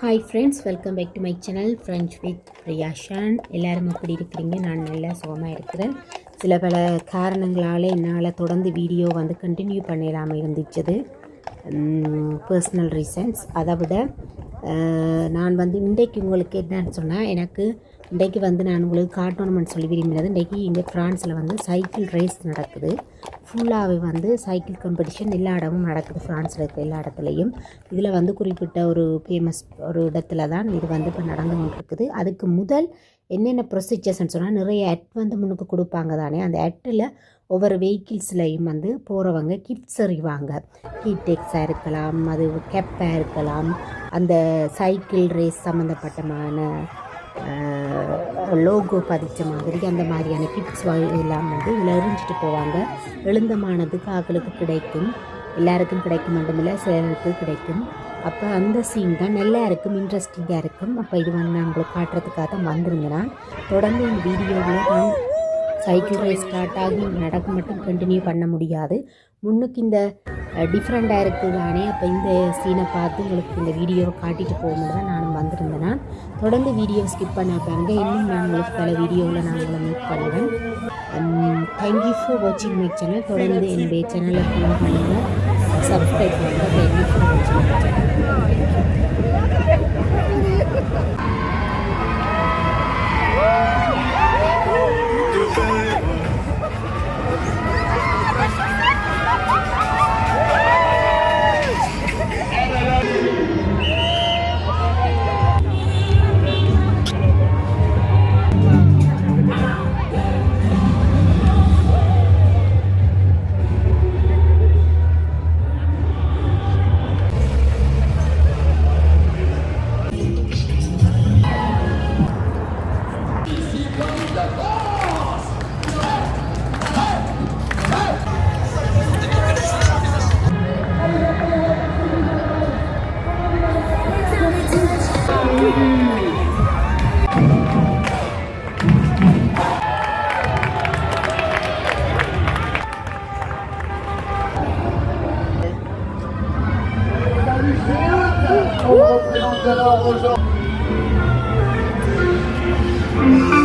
Hi friends, welcome back to my channel French with Priyashan. எல்லோரும் எப்படி இருக்கிறீங்க? நான் நல்லா சுகமாக இருக்கிறேன். சில பல காரணங்களால் என்னால் தொடர்ந்து வீடியோ கண்டினியூ பண்ணிடாமல் இருந்துச்சது, பர்சனல் ரீசன்ஸ். அதை விட நான் இன்றைக்கு உங்களுக்கு என்னன்னு சொன்னால், எனக்கு இன்றைக்கு நான் உங்களுக்கு காட்டணும்னு சொல்லி விரும்பினது. இன்றைக்கி இங்கே ஃப்ரான்ஸில் சைக்கிள் ரேஸ் நடக்குது. ஃபுல்லாகவே சைக்கிள் காம்படிஷன் எல்லா இடமும் நடக்குது, ஃப்ரான்ஸில் இருக்கிற எல்லா இடத்துலையும். இதில் குறிப்பிட்ட ஒரு ஃபேமஸ் ஒரு இடத்துல தான் இது இப்போ நடந்து கொண்டிருக்குது. அதுக்கு முதல் என்னென்ன ப்ரொசீஜர்ஸ்ன்னு சொன்னால், நிறைய ஆட் முன்னுக்கு கொடுப்பாங்க தானே. அந்த ஆட்டில் ஒவ்வொரு வெஹிக்கிள்ஸ்லையும் போகிறவங்க கிஃப்ட்ஸ் அறிவாங்க. ஹீடெக்ஸாக இருக்கலாம், அது கேப்பாக இருக்கலாம், அந்த சைக்கிள் ரேஸ் சம்மந்தப்பட்டமான லோகோ பதிச்ச மாதிரி அந்த மாதிரியான கிஃப்ட்ஸ் எல்லாம் இதில் எரிஞ்சிட்டு போவாங்க. எழுந்தமானதுக்கு ஆக்களுக்கு கிடைக்கும், எல்லாருக்கும் கிடைக்கும் மட்டுமில்லை, சிலருக்கு கிடைக்கும். அப்போ அந்த சீன் தான் நல்லா இருக்கும், இன்ட்ரெஸ்டிங்காக இருக்கும். அப்போ இது நான் உங்களுக்கு காட்டுறதுக்காக தான் வந்திருந்தேன். தொடர்ந்து இந்த வீடியோவில் நான் சைக்கிள் ரேஸ் ஸ்டார்ட் ஆகி நடக்க மட்டும் கண்டினியூ பண்ண முடியாது. முன்னுக்கு இந்த டிஃப்ரெண்ட்டாக இருக்குது தானே. அப்போ இந்த சீனை பார்த்து உங்களுக்கு இந்த வீடியோவை காட்டிட்டு போகும்போது தான் நானும் வந்திருந்தேன்னா. தொடர்ந்து வீடியோ ஸ்கிப் பண்ண பாருங்க. இன்னும் நான் உங்களுக்கு பல வீடியோவில் நான் உங்களை மீட் பண்ணுவேன். தேங்க்யூ ஃபார் வாட்சிங் மை சேனல். தொடர்ந்து என்னுடைய சேனலை ஃபாலோ பண்ணுங்கள், சப்ஸ்கிரைப் பண்ணுங்கள். தேங்க்யூ ஃபார் வாட்சிங் மை சேனல். Oh,